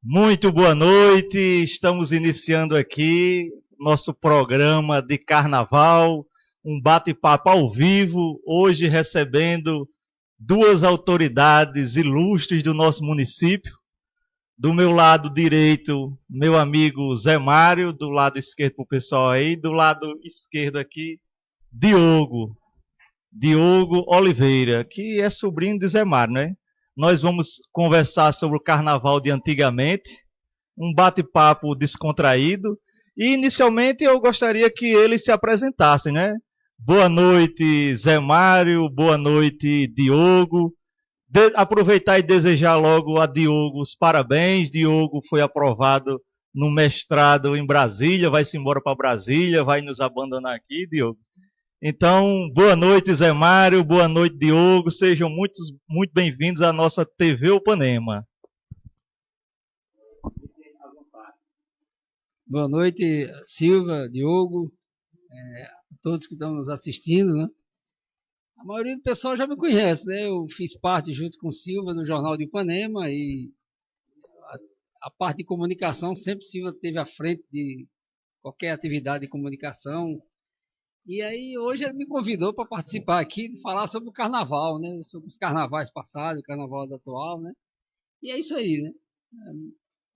Muito boa noite, estamos iniciando aqui nosso programa de carnaval, um bate-papo ao vivo, hoje recebendo duas autoridades ilustres do nosso município. Do meu lado direito, meu amigo Zé Mário, do lado esquerdo para o pessoal aí, do lado esquerdo aqui, Diogo Oliveira, que é sobrinho de Zé Mário, né? Nós vamos conversar sobre o carnaval de antigamente, um bate-papo descontraído. E inicialmente eu gostaria que eles se apresentassem, né? Boa noite, Zé Mário, boa noite, Diogo. Aproveitar e desejar logo a Diogo os parabéns. Diogo foi aprovado no mestrado em Brasília, vai-se embora para Brasília, vai nos abandonar aqui, Diogo. Então, boa noite, Zé Mário, boa noite, Diogo, sejam muito bem-vindos à nossa TV Upanema. Boa noite, Silva, Diogo, todos que estão nos assistindo, né? A maioria do pessoal já me conhece, né? Eu fiz parte, junto com Silva, do Jornal de Ipanema, e a parte de comunicação, sempre Silva esteve à frente de qualquer atividade de comunicação. E aí, hoje ele me convidou para participar aqui, de falar sobre o carnaval, né? Sobre os carnavais passados, o carnaval atual, né? E é isso aí, né?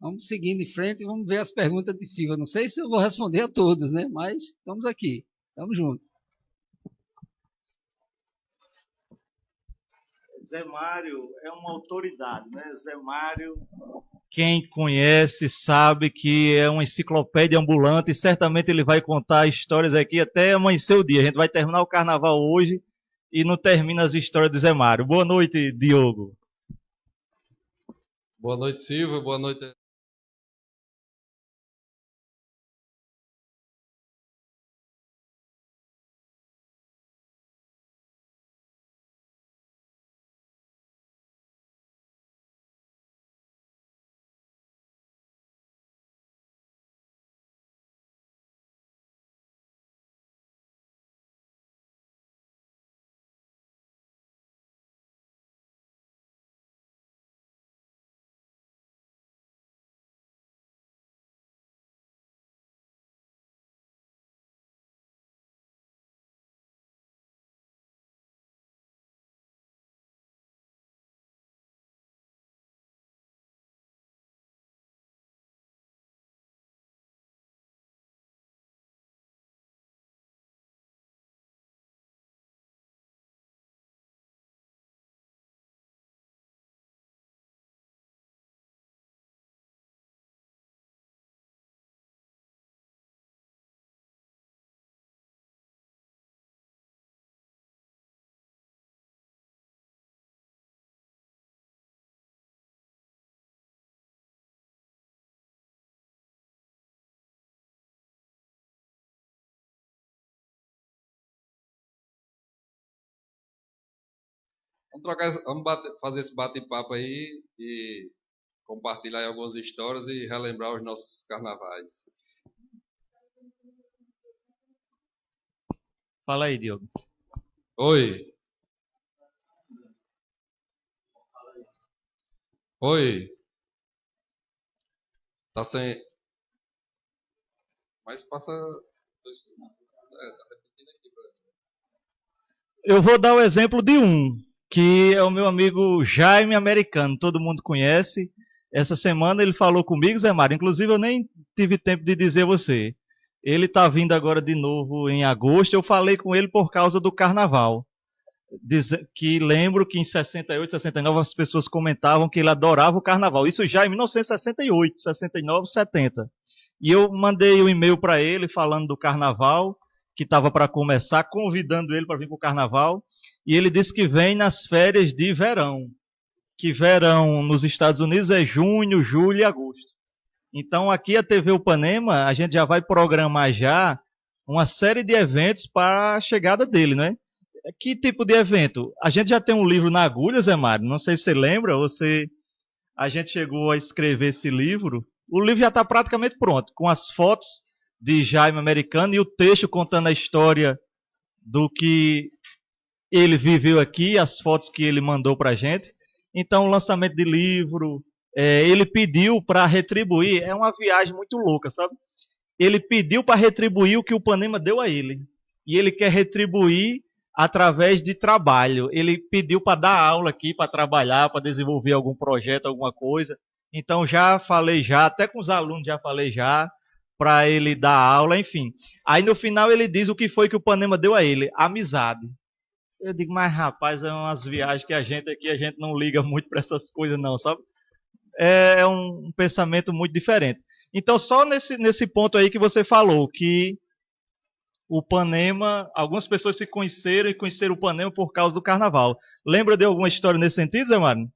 Vamos seguindo em frente e vamos ver as perguntas de Silva. Não sei se eu vou responder a todos, né? Mas estamos aqui, estamos juntos. Zé Mário é uma autoridade, né? Zé Mário, quem conhece sabe que é uma enciclopédia ambulante e certamente ele vai contar histórias aqui até amanhecer o dia. A gente vai terminar o carnaval hoje e não termina as histórias de Zé Mário. Boa noite, Diogo. Boa noite, Silvio. Boa noite. Fazer esse bate-papo aí e compartilhar algumas histórias e relembrar os nossos carnavais. Fala aí, Diogo. Oi. Oi. Tá sem. Mas passa. Eu vou dar o exemplo de um, que é o meu amigo Jaime Americano, todo mundo conhece. Essa semana ele falou comigo, Zé Mário, inclusive eu nem tive tempo de dizer a você. Ele está vindo agora de novo em agosto, eu falei com ele por causa do carnaval. Que lembro que em 68, 69 as pessoas comentavam que ele adorava o carnaval. Isso já em 1968, 69, 70. E eu mandei um e-mail para ele falando do carnaval, que estava para começar, convidando ele para vir para o carnaval. E ele disse que vem nas férias de verão. Que verão nos Estados Unidos é junho, julho e agosto. Então aqui a TV Upanema, a gente já vai programar já uma série de eventos para a chegada dele, né? Que tipo de evento? A gente já tem um livro na agulha, Zé Mário, não sei se você lembra, a gente chegou a escrever esse livro. O livro já está praticamente pronto, com as fotos de Jaime Americano e o texto contando a história do que ele viveu aqui, as fotos que ele mandou para a gente. Então, lançamento de livro, ele pediu para retribuir, é uma viagem muito louca, sabe? Ele pediu para retribuir o que o Ipanema deu a ele. E ele quer retribuir através de trabalho. Ele pediu para dar aula aqui, para trabalhar, para desenvolver algum projeto, alguma coisa. Então já falei já, até com os alunos já falei já, para ele dar aula, enfim. Aí no final ele diz o que foi que o Ipanema deu a ele: amizade. Eu digo, mas rapaz, é umas viagens que a gente aqui, a gente não liga muito para essas coisas não, sabe? É um pensamento muito diferente. Então, só nesse ponto aí que você falou, que o Ipanema, algumas pessoas se conheceram e conheceram o Ipanema por causa do carnaval. Lembra de alguma história nesse sentido, Zé Mário?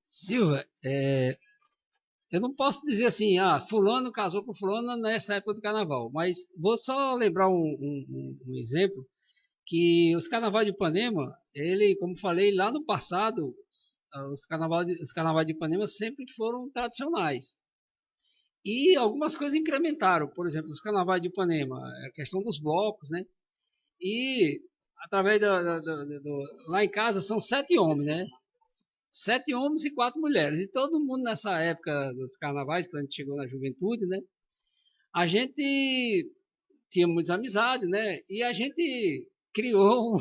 Silva, eu não posso dizer assim, fulano casou com fulano nessa época do carnaval, mas vou só lembrar um exemplo, que os carnavais de Ipanema, ele, como falei, lá no passado, os carnavais de Ipanema sempre foram tradicionais. E algumas coisas incrementaram, por exemplo, os carnavais de Ipanema, a questão dos blocos, né? E através lá em casa são 7 homens, né? 7 homens e 4 mulheres. E todo mundo nessa época dos carnavais, quando a gente chegou na juventude, né? A gente tinha muitas amizades, né? E a gente criou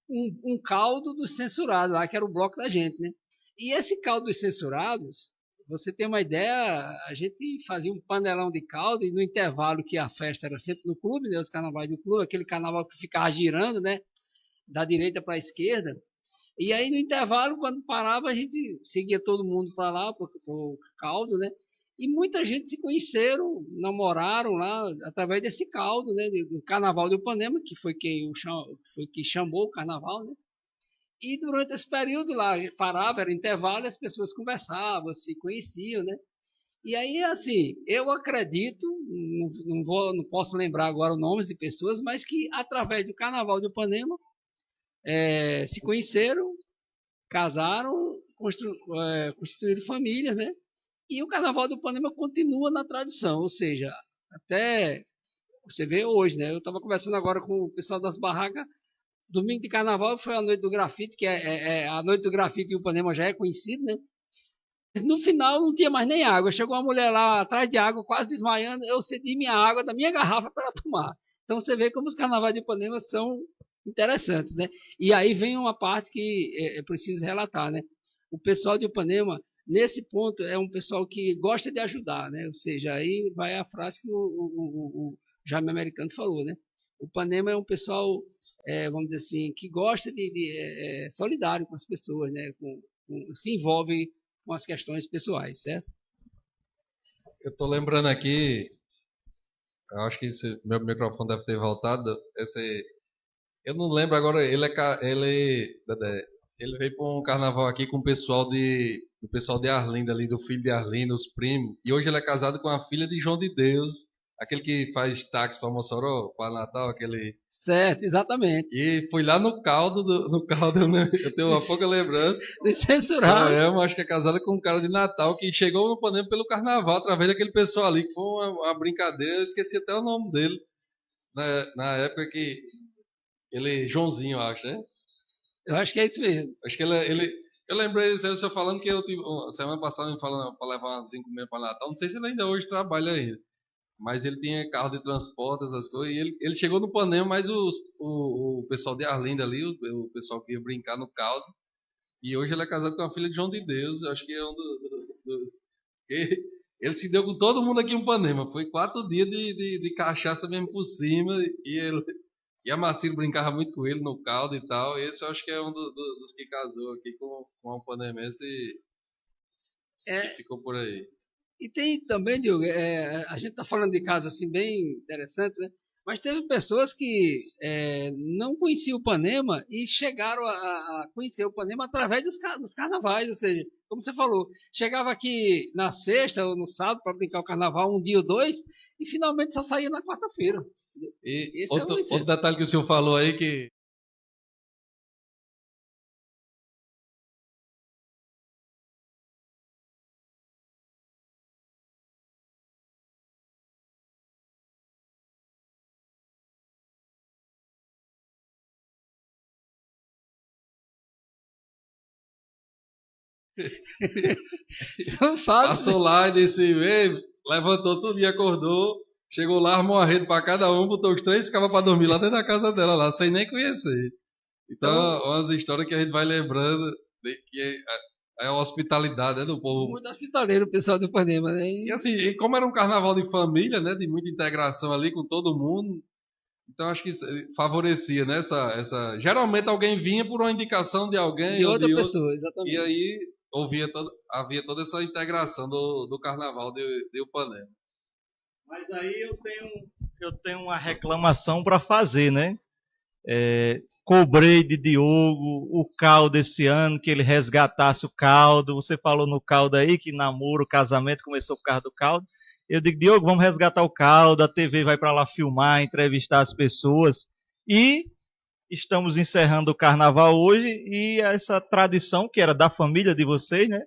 um caldo dos censurados lá, que era o bloco da gente, né? E esse caldo dos censurados, você tem uma ideia, a gente fazia um panelão de caldo e no intervalo que a festa era sempre no clube, né? Os carnavais do clube, aquele carnaval que ficava girando, né? Da direita para a esquerda. E aí no intervalo, quando parava, a gente seguia todo mundo para lá, para o caldo, né? E muita gente se conheceram, namoraram lá através desse caldo, né? Do Carnaval do Ipanema, que foi quem chamou o carnaval, né? E durante esse período lá, parava, era intervalo, e as pessoas conversavam, se conheciam, né? E aí, assim, eu acredito, não posso lembrar agora os nomes de pessoas, mas que através do Carnaval do Ipanema se conheceram, casaram, constituíram famílias, né? E o Carnaval do Ipanema continua na tradição, ou seja, até você vê hoje, né? Eu estava conversando agora com o pessoal das barracas. Domingo de Carnaval foi a noite do grafite, que a noite do grafite em Ipanema já é conhecido, né? No final não tinha mais nem água. Chegou uma mulher lá atrás de água, quase desmaiando. Eu cedi minha água da minha garrafa para ela tomar. Então você vê como os carnavais de Ipanema são interessantes, né? E aí vem uma parte que é preciso relatar, né? O pessoal de Ipanema, nesse ponto, é um pessoal que gosta de ajudar, né? Ou seja, aí vai a frase que o Jaime Americano falou, né? O Ipanema é um pessoal, vamos dizer assim, que gosta de solidário com as pessoas, né? Se envolve com as questões pessoais, certo? Eu tô lembrando aqui, eu acho que meu microfone deve ter voltado. Eu não lembro agora, ele veio para um carnaval aqui com do pessoal de Arlinda ali, do filho de Arlinda, os primos. E hoje ele é casado com a filha de João de Deus, aquele que faz táxi para Mossoró, para Natal, aquele. Certo, exatamente. E foi lá no caldo, eu tenho uma pouca lembrança. Censurado. Eu acho que é casada com um cara de Natal que chegou no Panema pelo carnaval, através daquele pessoal ali, que foi uma brincadeira, eu esqueci até o nome dele, na época que Joãozinho, eu acho, né? Eu acho que é isso mesmo. Acho que eu lembrei o senhor falando que eu tive, semana passada me falando para levar umas encomendas para Natal, não sei se ele ainda hoje trabalha ainda, mas ele tinha carro de transporte, essas coisas, e ele chegou no Panema, mas o pessoal de Arlinda ali, o pessoal que ia brincar no caldo, e hoje ele é casado com a filha de João de Deus, acho que é um ele se deu com todo mundo aqui em Panema. Foi 4 dias de cachaça mesmo por cima. E a Marcelo brincava muito com ele no caldo e tal. Esse eu acho que é um dos que casou aqui com a panemense e ficou por aí. E tem também, Diogo, a gente está falando de casos assim bem interessantes, né? Mas teve pessoas que não conheciam o Ipanema e chegaram a conhecer o Ipanema através dos carnavais, ou seja, como você falou, chegava aqui na sexta ou no sábado para brincar o carnaval, um dia ou dois, e finalmente só saía na quarta-feira. E outro detalhe que o senhor falou aí que São fatos. Passou lá e disse, "Ei", levantou todo dia, acordou, chegou lá, armou uma rede para cada um, botou os 3 e ficava para dormir lá dentro da casa dela, lá, sem nem conhecer. Então, umas histórias que a gente vai lembrando de que é a hospitalidade, né, do povo. Muito hospitaleiro o pessoal do Ipanema, né? E assim, e como era um carnaval de família, né, de muita integração ali com todo mundo, então acho que isso favorecia, né, geralmente alguém vinha por uma indicação de alguém De ou outra de outro, pessoa, exatamente. e aí havia toda essa integração do carnaval de Ipanema. Mas aí eu tenho uma reclamação para fazer, né? Cobrei de Diogo o caldo esse ano, que ele resgatasse o caldo. Você falou no caldo aí que namoro, casamento começou por causa do caldo. Eu digo, Diogo, vamos resgatar o caldo, a TV vai para lá filmar, entrevistar as pessoas. E estamos encerrando o carnaval hoje e essa tradição, que era da família de vocês, né?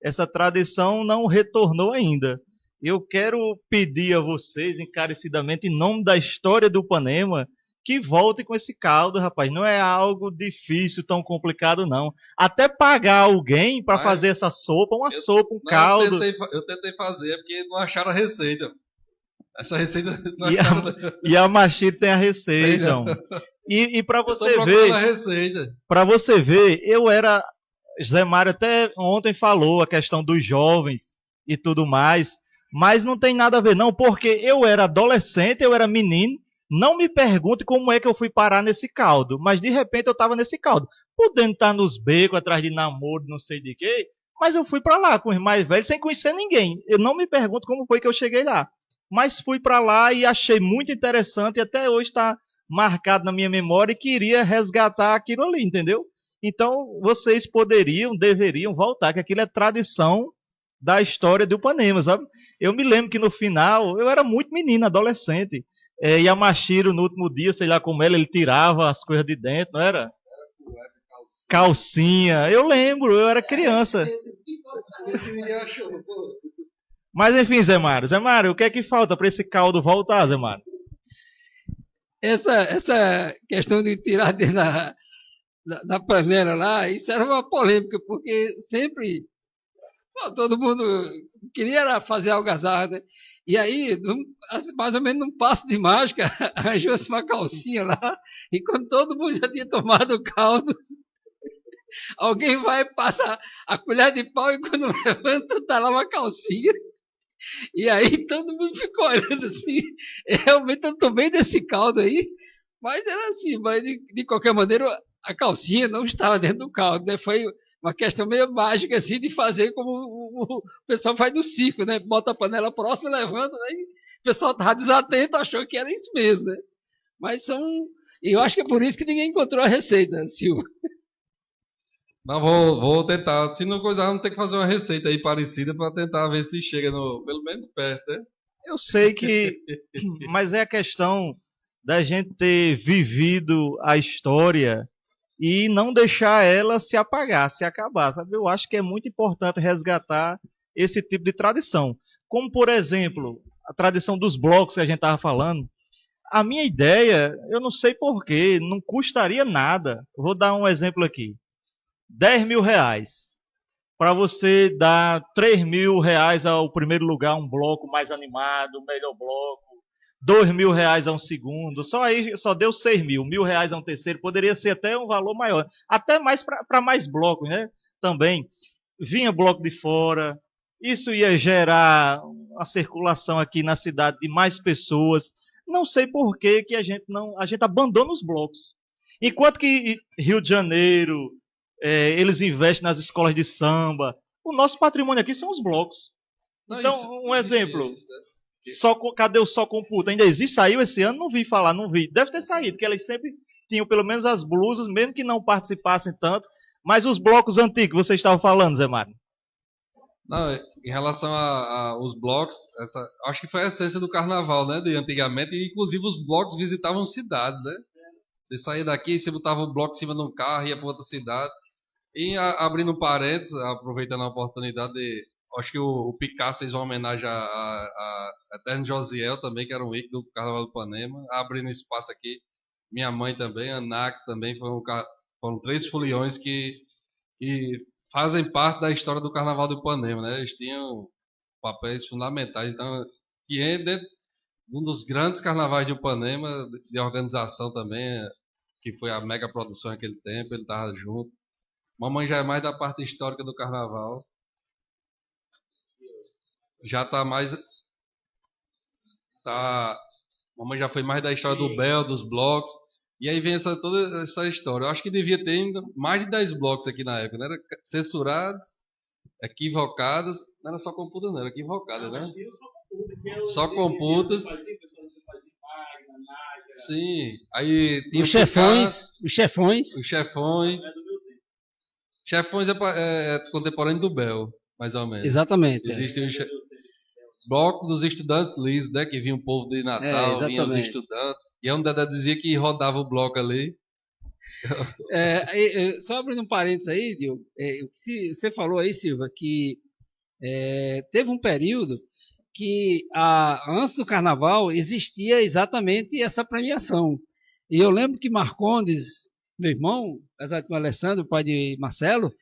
Essa tradição não retornou ainda. Eu quero pedir a vocês, encarecidamente, em nome da história do Ipanema, que volte com esse caldo, rapaz. Não é algo difícil, tão complicado, não. Até pagar alguém para fazer essa sopa, sopa, um caldo. Eu tentei fazer, porque não acharam a receita. Essa receita não E acharam. E a Machito tem a receita. Então. E para você ver, para você ver, Zé Mário até ontem falou a questão dos jovens e tudo mais, mas não tem nada a ver não, porque eu era adolescente, eu era menino. Não me pergunte como é que eu fui parar nesse caldo, mas de repente eu estava nesse caldo, podendo estar nos becos, atrás de namoro, não sei de quê, mas eu fui para lá com os mais velhos, sem conhecer ninguém. Eu não me pergunto como foi que eu cheguei lá, mas fui para lá e achei muito interessante e até hoje está marcado na minha memória e queria resgatar aquilo ali, entendeu? Então vocês deveriam voltar, que aquilo é tradição da história do Ipanema, sabe? Eu me lembro que no final, eu era muito menino, adolescente, e a Machiro, no último dia, sei lá como ele tirava as coisas de dentro, não era? Calcinha. Eu lembro, eu era criança. Mas enfim, Zé Mário, o que é que falta para esse caldo voltar, Zé Mário? Essa questão de tirar dentro da panela lá, isso era uma polêmica, porque sempre todo mundo queria fazer algazarra, né? E aí, mais ou menos num passo de mágica, arranjou-se uma calcinha lá, e quando todo mundo já tinha tomado o caldo, alguém vai e passa a colher de pau, e quando levanta, tá lá uma calcinha. E aí todo mundo ficou olhando assim, realmente eu tomei desse caldo aí, mas era assim, mas de qualquer maneira, a calcinha não estava dentro do caldo, né? Foi uma questão meio mágica, assim, de fazer como o pessoal faz no circo, né? Bota a panela próxima, levanta, né? E o pessoal estava desatento, achou que era isso mesmo, né? Mas eu acho que é por isso que ninguém encontrou a receita, Silva. Não, vou tentar. Se não coisar, vamos ter que fazer uma receita aí parecida para tentar ver se chega pelo menos perto, né? Eu sei que... Mas é a questão da gente ter vivido a história e não deixar ela se apagar, se acabar, sabe? Eu acho que é muito importante resgatar esse tipo de tradição. Como, por exemplo, a tradição dos blocos que a gente estava falando. A minha ideia, eu não sei porquê, não custaria nada. Vou dar um exemplo aqui. 10 mil reais. Para você dar 3 mil reais ao primeiro lugar, um bloco mais animado, o melhor bloco. 2 mil reais a um segundo, só deu 6 mil, R$ 1.000 a um terceiro, poderia ser até um valor maior, até mais para mais blocos, né? Também vinha bloco de fora, isso ia gerar uma circulação aqui na cidade de mais pessoas. Não sei por que a gente abandona os blocos, enquanto que Rio de Janeiro eles investem nas escolas de samba. O nosso patrimônio aqui são os blocos. Não, então, um exemplo. Isso, né? Cadê o Só Computa? Ainda existe? Saiu esse ano? Não vi falar, não vi. Deve ter saído, porque eles sempre tinham pelo menos as blusas, mesmo que não participassem tanto. Mas os blocos antigos que você estava falando, Zé Mário? Não, em relação aos blocos, acho que foi a essência do carnaval, né? De antigamente, e inclusive os blocos visitavam cidades, né? Você saía daqui, você botava o bloco em cima de um carro, ia para outra cidade. E abrindo um parênteses, aproveitando a oportunidade acho que o Picasso fez uma homenagem a Eterno Josiel também, que era um ícone do Carnaval do Ipanema. Abrindo espaço aqui, minha mãe também, a Nax também, foram 3 foliões que fazem parte da história do Carnaval do Ipanema, né? Eles tinham papéis fundamentais. Então, que é dentro de um dos grandes carnavais de Ipanema, de organização também, que foi a mega produção naquele tempo, ele estava junto. Mamãe já é mais da parte histórica do Carnaval. Já está mais... Mamãe já foi mais da história do Bel, dos blocos. E aí vem toda essa história. Eu acho que devia ter ainda mais de 10 blocos aqui na época, né? Era censurados, equivocados. Não era só computa, não, era equivocada, né? Só computas. Sim. Aí tinha os chefões. Chefões é contemporâneo do Bel, mais ou menos. Exatamente. Existe o bloco dos estudantes lisos, né? Que vinha o povo de Natal, vinha os estudantes. E a Dedé dizia que rodava o bloco ali. Só abrindo um parênteses aí, Diogo, você falou aí, Silva, que teve um período que antes do Carnaval existia exatamente essa premiação. E eu lembro que Marcondes, meu irmão, apesar de Alessandro, pai de Marcelo,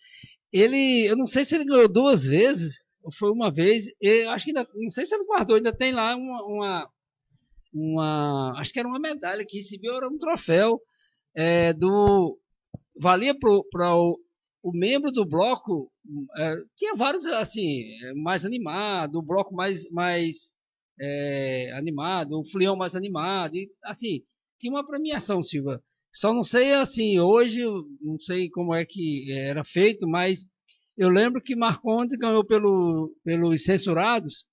eu não sei se ele ganhou 2 vezes, ou foi uma vez, eu acho que ainda, não sei se ele guardou, ainda tem lá acho que era uma medalha que recebeu, era um troféu valia para o membro do bloco, tinha vários assim, mais animado, o bloco mais animado, o folião mais animado, e assim, tinha uma premiação, Silva. Só não sei assim, hoje, não sei como é que era feito, mas eu lembro que Marcondes ganhou pelos censurados,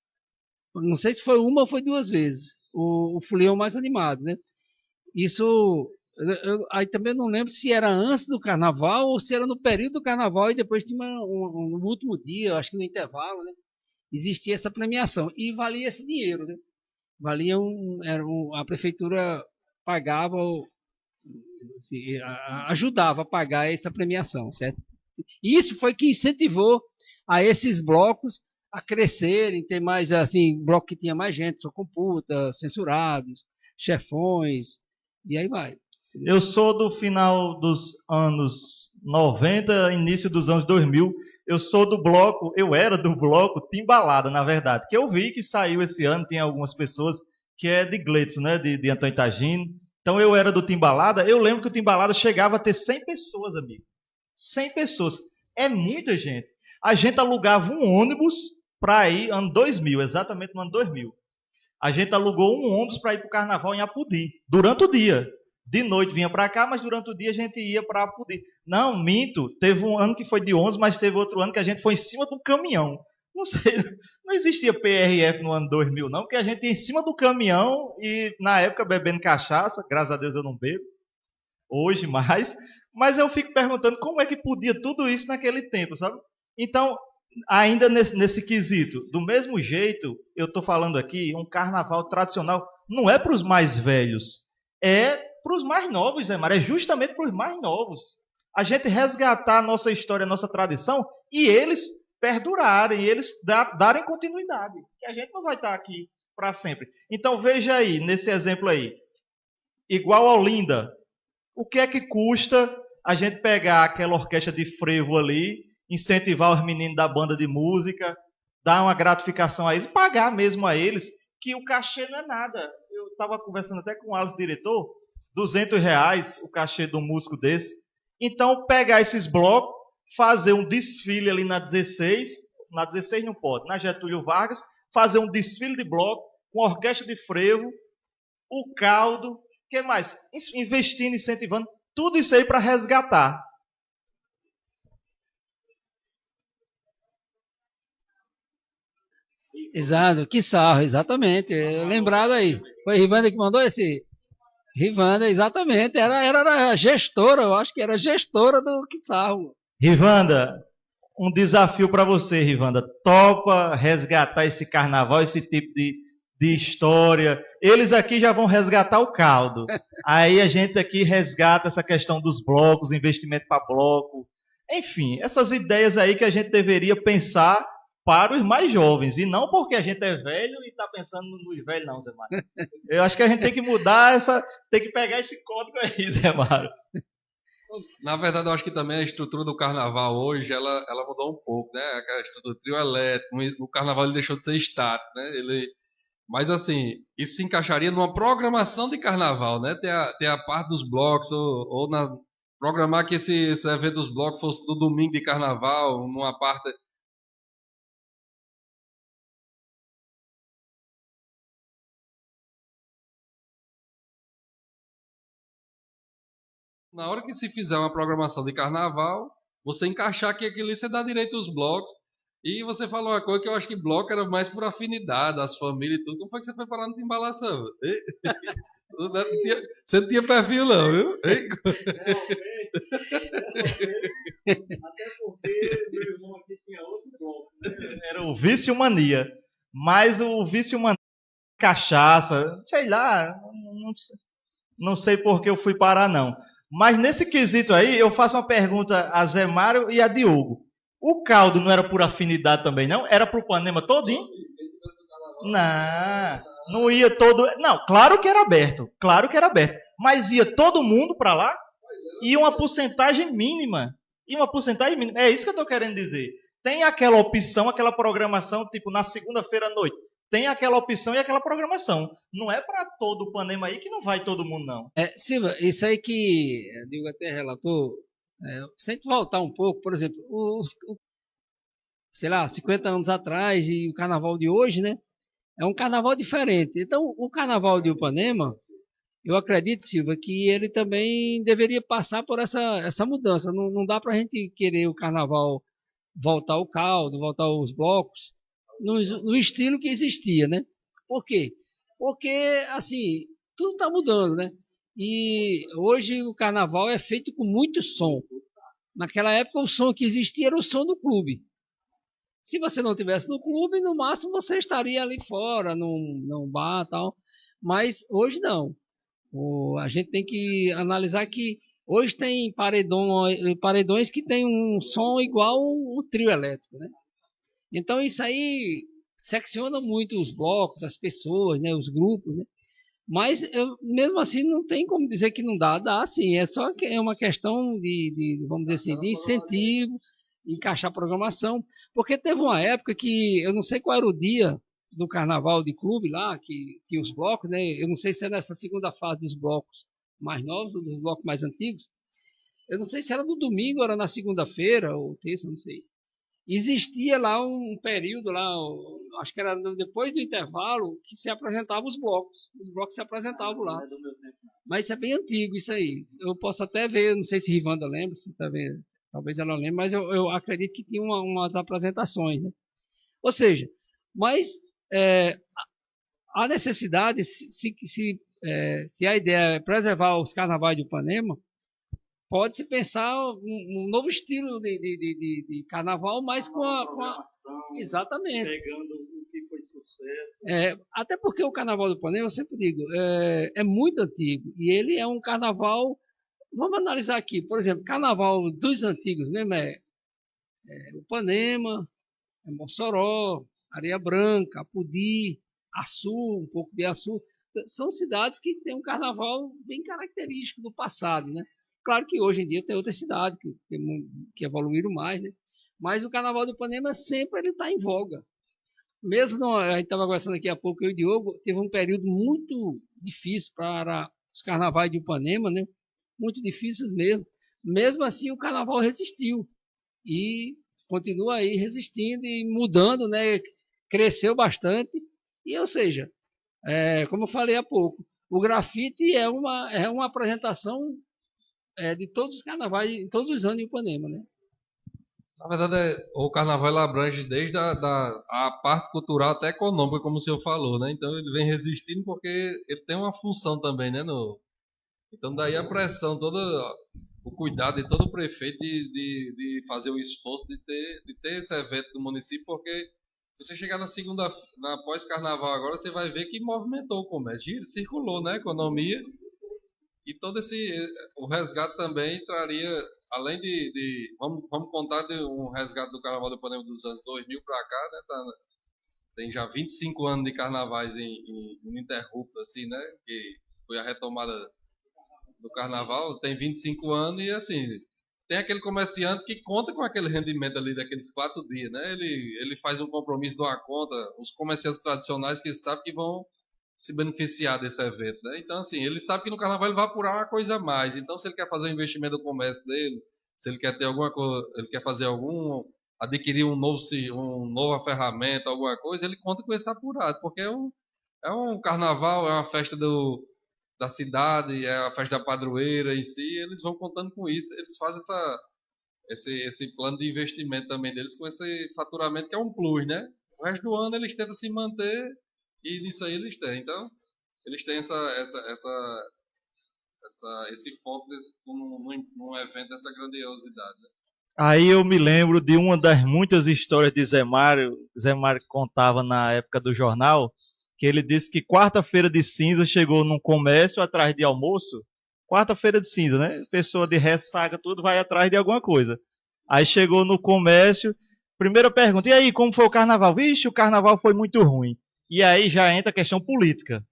não sei se foi uma ou foi 2 vezes, o folião mais animado, né? Isso, aí também não lembro se era antes do Carnaval ou se era no período do Carnaval e depois tinha no último dia, acho que no intervalo, né? Existia essa premiação e valia esse dinheiro, né? Valia a prefeitura pagava, assim, ajudava a pagar essa premiação, certo? E isso foi que incentivou a esses blocos a crescerem, ter mais, assim, bloco que tinha mais gente, só computa, censurados, chefões, e aí vai. Eu sou do final dos anos 90, início dos anos 2000. Eu era do bloco Timbalada, na verdade, que eu vi que saiu esse ano, tem algumas pessoas que é de Gleitson, né, de Antônio Tagino. Então eu era do Timbalada, eu lembro que o Timbalada chegava a ter 100 pessoas, amigo. 100 pessoas. É muita gente. A gente alugava um ônibus para ir, ano 2000, exatamente no ano 2000. A gente alugou um ônibus para ir para o Carnaval em Apudi, durante o dia. De noite vinha para cá, mas durante o dia a gente ia para Apudi. Não, minto. Teve um ano que foi de 11, mas teve outro ano que a gente foi em cima do caminhão. Não sei, não existia PRF no ano 2000, não, porque a gente ia em cima do caminhão e na época bebendo cachaça. Graças a Deus eu não bebo. Hoje mais. Mas eu fico perguntando como é que podia tudo isso naquele tempo, sabe? Então, ainda nesse quesito, do mesmo jeito, eu estou falando aqui, um carnaval tradicional não é para os mais velhos, é para os mais novos, Zé Mário, é justamente para os mais novos. A gente resgatar a nossa história, a nossa tradição, e eles perdurarem, eles darem continuidade, que a gente não vai estar aqui para sempre. Então, veja aí, nesse exemplo aí, igual a Olinda, o que é que custa a gente pegar aquela orquestra de frevo ali, incentivar os meninos da banda de música, dar uma gratificação a eles, pagar mesmo a eles, que o cachê não é nada. Eu estava conversando até com o Alisson, diretor, R$200 o cachê de um músico desse. Então, pegar esses blocos, fazer um desfile ali na 16 não pode, na Getúlio Vargas, fazer um desfile de bloco, com orquestra de frevo, o caldo, o que mais? Investindo, incentivando, tudo isso aí para resgatar. Exato, que sarro, exatamente. Lembrado aí. Foi Rivanda que mandou esse? Rivanda, exatamente. Era gestora, eu acho que era gestora do Que Sarro. Rivanda, um desafio para você, Rivanda. Topa resgatar esse carnaval, esse tipo de história. Eles aqui já vão resgatar o caldo. Aí a gente aqui resgata essa questão dos blocos, investimento para bloco. Enfim, essas ideias aí que a gente deveria pensar para os mais jovens. E não porque a gente é velho e está pensando nos velhos, não, Zé Mário. Eu acho que a gente tem que mudar tem que pegar esse código aí, Zé Mário. Na verdade, eu acho que também a estrutura do carnaval hoje, ela mudou um pouco, né? A estrutura do trio elétrico, o carnaval ele deixou de ser estático, né? Mas assim, isso se encaixaria numa programação de carnaval, né? Ter a parte dos blocos, programar que esse evento dos blocos fosse do domingo de carnaval, numa parte. Na hora que se fizer uma programação de carnaval, você encaixar que aquilo ali você dá direito aos blocos. E você falou uma coisa que eu acho que bloco era mais por afinidade, as famílias e tudo. Como foi que você foi parar no Timbalação? Você não tinha perfil, não, viu? Até porque meu irmão aqui tinha outro bloco, né? Era o Vício Mania. Mas o Vício Mania, cachaça, sei lá, não sei por que eu fui parar, não. Mas nesse quesito aí, eu faço uma pergunta a Zé Mário e a Diogo. O caldo não era por afinidade também, não? Era pro Panema todinho? Não, não ia todo. Não, claro que era aberto. Claro que era aberto. Mas ia todo mundo para lá e uma porcentagem mínima. E uma porcentagem mínima. É isso que eu estou querendo dizer. Tem aquela opção, aquela programação, tipo na segunda-feira à noite. Tem aquela opção e aquela programação. Não é para todo o Panema aí que não vai todo mundo, não. Silva, isso aí que o Diego até relatou, se a gente voltar um pouco, por exemplo, sei lá, 50 anos atrás e o carnaval de hoje, né? É um carnaval diferente. Então, o carnaval de Ipanema, eu acredito, Silva, que ele também deveria passar por essa mudança. Não dá para a gente querer o carnaval voltar ao caldo, voltar aos blocos, no estilo que existia, né? Por quê? Porque, assim, tudo está mudando, né? E hoje o carnaval é feito com muito som. Naquela época, o som que existia era o som do clube. Se você não tivesse no clube, no máximo você estaria ali fora, num bar e tal. Mas hoje não. A gente tem que analisar que hoje tem paredões que tem um som igual um trio elétrico, né? Então isso aí secciona muito os blocos, as pessoas, né, os grupos, né? Mas mesmo assim não tem como dizer que não dá, dá sim, é uma questão vamos dizer assim, de incentivo, encaixar a programação, porque teve uma época que eu não sei qual era o dia do carnaval de clube lá, que tinha os blocos, né? Eu não sei se é nessa segunda fase dos blocos mais novos ou dos blocos mais antigos. Eu não sei se era no domingo ou era na segunda-feira ou terça, não sei. Existia lá um período lá, acho que era depois do intervalo, que se apresentavam os blocos. Os blocos se apresentavam lá. Mas isso é bem antigo, isso aí. Eu posso até ver, não sei se Rivanda lembra, se tá vendo, talvez ela lembre, mas eu acredito que tinha umas apresentações, né? Ou seja, mas a necessidade, se a ideia é preservar os carnavais de Ipanema, pode-se pensar um novo estilo de carnaval, mas com a. Exatamente. Pegando o que foi sucesso. Até porque o carnaval do Ipanema, eu sempre digo, é muito antigo. E ele é um carnaval. Vamos analisar aqui, por exemplo, carnaval dos antigos mesmo o Ipanema, Mossoró, Areia Branca, Apudi, Açu, um pouco de Açu. São cidades que têm um carnaval bem característico do passado, né? Claro que hoje em dia tem outras cidades que evoluíram mais, né? Mas o carnaval do Ipanema sempre ele está em voga. Mesmo a gente estava conversando aqui há pouco, eu e o Diogo, teve um período muito difícil para os carnavais de Ipanema, né? Muito difíceis mesmo. Mesmo assim, o carnaval resistiu e continua aí resistindo e mudando, né? Cresceu bastante e, ou seja, como eu falei há pouco, o grafite é uma apresentação de todos os carnavais, em todos os anos em Ipanema, né? Na verdade, o carnaval ele abrange desde a parte cultural até econômica, como o senhor falou, né? Então ele vem resistindo porque ele tem uma função também, né? Então daí a pressão, todo o cuidado de todo o prefeito de fazer o esforço de ter esse evento no município, porque se você chegar na pós-carnaval agora, você vai ver que movimentou o comércio, circulou, né? A economia. E todo o resgate também traria, além vamos contar de um resgate do Carnaval do Ipanema dos anos 2000 para cá, né? Tem já 25 anos de carnavais ininterrupto, assim, né? Que foi a retomada do carnaval, tem 25 anos e assim, tem aquele comerciante que conta com aquele rendimento ali daqueles 4 dias, né? Ele faz um compromisso de uma conta, os comerciantes tradicionais que sabem que vão se beneficiar desse evento, né? Então, assim, ele sabe que no carnaval ele vai apurar uma coisa a mais. Então, se ele quer fazer um investimento no comércio dele, se ele quer ter alguma coisa, ele quer fazer adquirir uma nova ferramenta, alguma coisa, ele conta com esse apurado, porque é um carnaval, é uma festa da cidade, é a festa da padroeira em si, eles vão contando com isso, eles fazem esse plano de investimento também deles com esse faturamento que é um plus, né? O resto do ano eles tentam se manter e nisso aí eles têm. Então, eles têm esse foco num evento dessa grandiosidade, né? Aí eu me lembro de uma das muitas histórias de Zé Mário. Zé Mário contava na época do jornal, que ele disse que quarta-feira de cinza chegou num comércio atrás de almoço. Quarta-feira de cinza, né? Pessoa de ressaca, tudo vai atrás de alguma coisa. Aí chegou no comércio, primeira pergunta, e aí, como foi o carnaval? Vixe, o carnaval foi muito ruim. E aí já entra a questão política.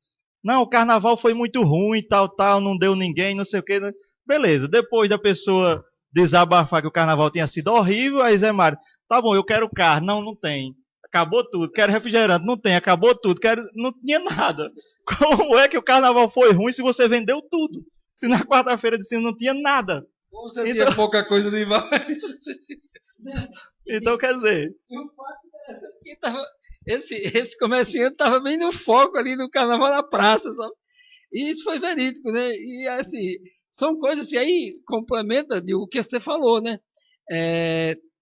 Não, o carnaval foi muito ruim, tal, não deu ninguém, não sei o quê. Beleza, depois da pessoa desabafar que o carnaval tinha sido horrível, aí Zé Mário, tá bom, eu quero carne, não tem. Acabou tudo. Quero refrigerante, não tem. Acabou tudo. Não tinha nada. Como é que o carnaval foi ruim se você vendeu tudo? Se na quarta-feira de cinza não tinha nada. Como você tinha pouca coisa demais. Então, quer dizer... Esse comerciante estava bem no foco ali do carnaval na praça, sabe? E isso foi verídico, né? E assim, são coisas que aí complementa o que você falou, né?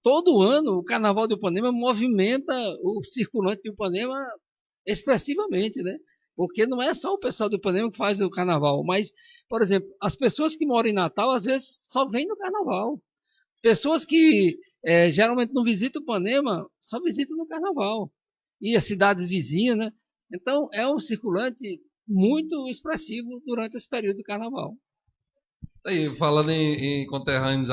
Todo ano o Carnaval de Ipanema movimenta o circulante de Ipanema expressivamente, né? Porque não é só o pessoal do Ipanema que faz o carnaval, mas, por exemplo, as pessoas que moram em Natal às vezes só vêm no carnaval. Pessoas que geralmente não visitam o Ipanema só visitam no carnaval. E as cidades vizinhas, né? Então é um circulante muito expressivo durante esse período do carnaval. Aí, falando em conterrâneos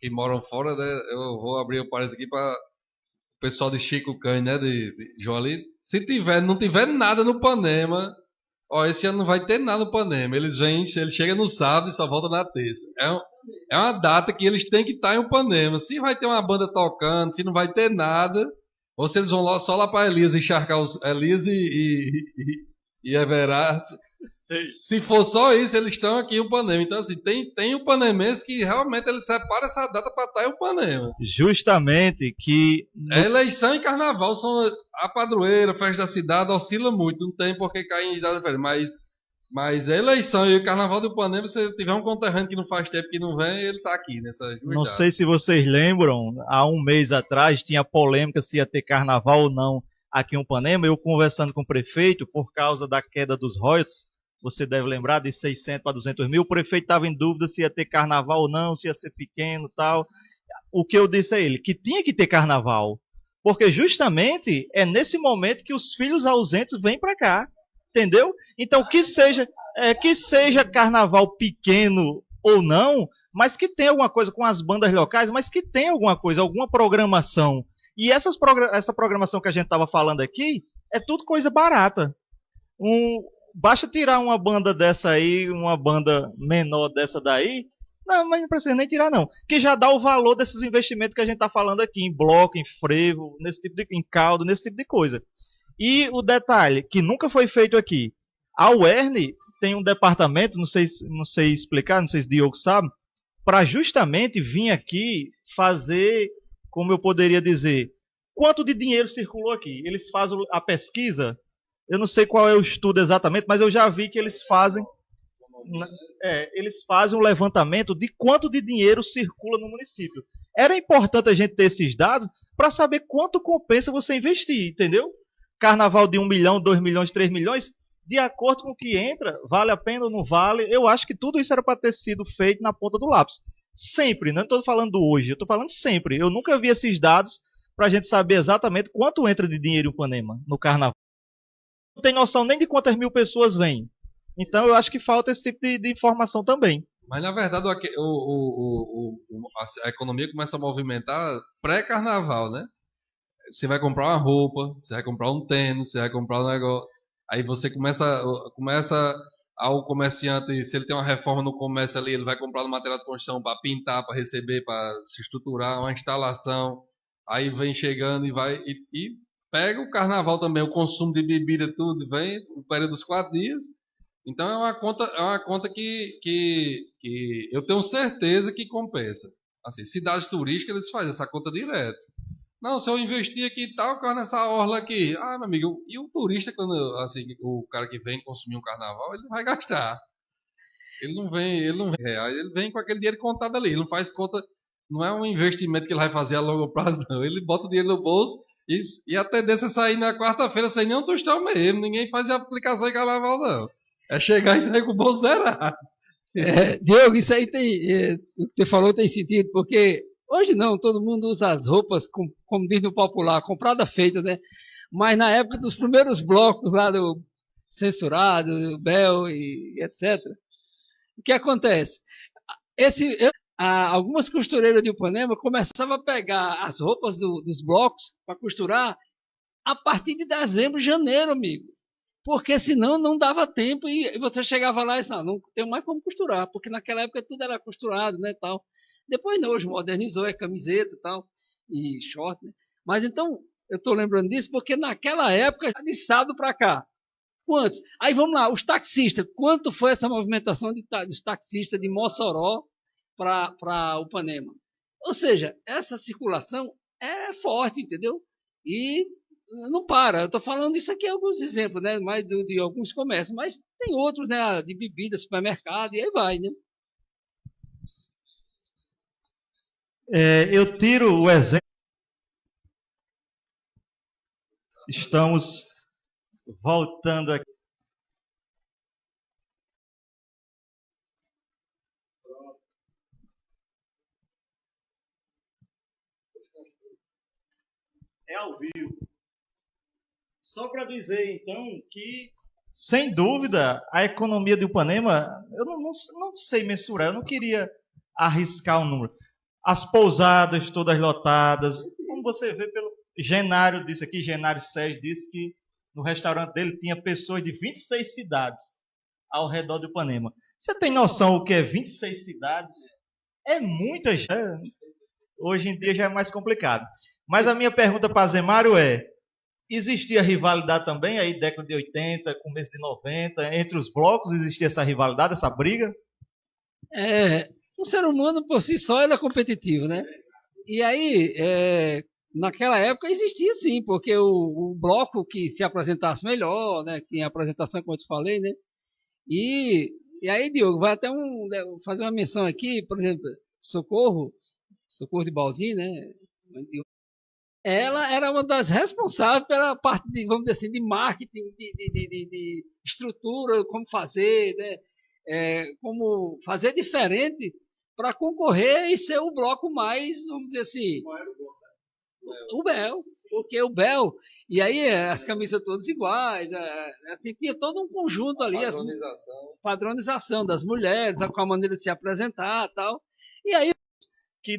que moram fora, né? Eu vou abrir o parênteses aqui para o pessoal de Chico Cães, né? De Joali. Se não tiver nada no Ipanema, esse ano não vai ter nada no Ipanema. Eles chegam no sábado e só voltam na terça. É uma data que eles têm que estar em Ipanema. Se vai ter uma banda tocando, se não vai ter nada, ou se eles vão só lá para Elias encharcar Elias e Everardo. Se for só isso, eles estão aqui em Ipanema. Então, assim, tem o panemense que realmente ele separa essa data para estar em Ipanema. Justamente que... Eleição e carnaval são a padroeira, a festa da cidade, oscila muito. Não tem por que cair em data diferente. Mas a eleição e o carnaval do Ipanema, se tiver um conterrâneo que não faz tempo que não vem, ele está aqui nessa juidade. Não sei se vocês lembram, há um mês atrás tinha polêmica se ia ter carnaval ou não aqui em Ipanema. Eu conversando com o prefeito por causa da queda dos royalties. Você deve lembrar, de 600 para 200 mil. O prefeito estava em dúvida se ia ter carnaval ou não, se ia ser pequeno e tal. O que eu disse a ele? Que tinha que ter carnaval. Porque justamente é nesse momento que os filhos ausentes vêm para cá. Entendeu? Então, que seja carnaval pequeno ou não, mas que tenha alguma coisa com as bandas locais, mas que tenha alguma coisa, alguma programação. E essa programação que a gente estava falando aqui é tudo coisa barata. Basta tirar uma banda dessa aí, uma banda menor dessa daí. Não, mas não precisa nem tirar, não. Que já dá o valor desses investimentos que a gente está falando aqui, em bloco, em frevo, em caldo, nesse tipo de coisa. E o detalhe, que nunca foi feito aqui. A UERN tem um departamento, não sei explicar, não sei se o Diogo sabe, para justamente vir aqui fazer, como eu poderia dizer, quanto de dinheiro circulou aqui. Eles fazem a pesquisa. Eu não sei qual é o estudo exatamente, mas eu já vi que eles fazem um levantamento de quanto de dinheiro circula no município. Era importante a gente ter esses dados para saber quanto compensa você investir, entendeu? Carnaval de 1 milhão, 2 milhões, 3 milhões, de acordo com o que entra, vale a pena ou não vale? Eu acho que tudo isso era para ter sido feito na ponta do lápis. Sempre, não estou falando hoje, eu estou falando sempre. Eu nunca vi esses dados para a gente saber exatamente quanto entra de dinheiro em Ipanema no carnaval. Não tem noção nem de quantas mil pessoas vêm. Então eu acho que falta esse tipo de informação também. Mas na verdade a economia começa a movimentar pré-carnaval, né? Você vai comprar uma roupa, você vai comprar um tênis, você vai comprar um negócio. Aí você começa ao comerciante, se ele tem uma reforma no comércio ali, ele vai comprar um material de construção para pintar, para receber, para se estruturar, uma instalação. Aí vem chegando e pega o carnaval também, o consumo de bebida, tudo, vem o período dos 4 dias. Então é uma conta que eu tenho certeza que compensa. Assim, cidades turísticas, eles fazem essa conta direto. Não, se eu investir aqui e tal, eu nessa orla aqui. Ah, meu amigo, e o turista, quando, assim, o cara que vem consumir um carnaval, ele não vai gastar. Ele não vem reais, ele vem com aquele dinheiro contado ali. Ele não faz conta, não é um investimento que ele vai fazer a longo prazo, não. Ele bota o dinheiro no bolso e a tendência é sair na quarta-feira sem nenhum tostão mesmo. Ninguém faz aplicação em carnaval, não. É chegar e sair com o bolso zerado. Diogo, isso aí tem. O que você falou tem sentido, porque hoje não, todo mundo usa as roupas, como diz no popular, comprada feita, né? Mas na época dos primeiros blocos lá do Censurado, do Bel e etc., o que acontece? Algumas costureiras de Ipanema começavam a pegar as roupas dos blocos para costurar a partir de dezembro, janeiro, amigo. Porque senão não dava tempo e você chegava lá e disse, não tem mais como costurar, porque naquela época tudo era costurado, né, tal. Depois não, hoje modernizou, é camiseta e tal, e short, né? Mas então, eu estou lembrando disso porque naquela época, de sábado para cá, quantos? Aí vamos lá, os taxistas, quanto foi essa movimentação dos taxistas de Mossoró para Upanema? Ou seja, essa circulação é forte, entendeu? E não para. Eu estou falando isso aqui alguns exemplos, né? Mais de alguns comércios, mas tem outros, né? De bebida, supermercado, e aí vai, né? Eu tiro o exemplo. Estamos voltando aqui. É ao vivo. Só para dizer, então, que, sem dúvida, a economia de Ipanema, eu não sei mensurar, eu não queria arriscar um número. As pousadas todas lotadas, como você vê pelo... Genário disse aqui, Genário Sérgio disse que no restaurante dele tinha pessoas de 26 cidades ao redor de Ipanema. Você tem noção o que é 26 cidades? É muita gente. Hoje em dia já é mais complicado. Mas a minha pergunta para Zemário é, existia rivalidade também, aí década de 80, começo de 90, entre os blocos existia essa rivalidade, essa briga? O ser humano por si só ele é competitivo, né? E aí, naquela época existia sim, porque o bloco que se apresentasse melhor, né? Que tinha a apresentação, como eu te falei, né? E aí, Diogo, vai até fazer uma menção aqui, por exemplo, Socorro de Balzinho, né? Ela era uma das responsáveis pela parte, vamos dizer assim, de marketing, de estrutura, como fazer, né? Como fazer diferente para concorrer e ser o bloco mais, vamos dizer assim, o Bel, porque o Bel, e aí as camisas todas iguais, assim, tinha todo um conjunto ali, padronização das mulheres, com a maneira de se apresentar e tal, e aí que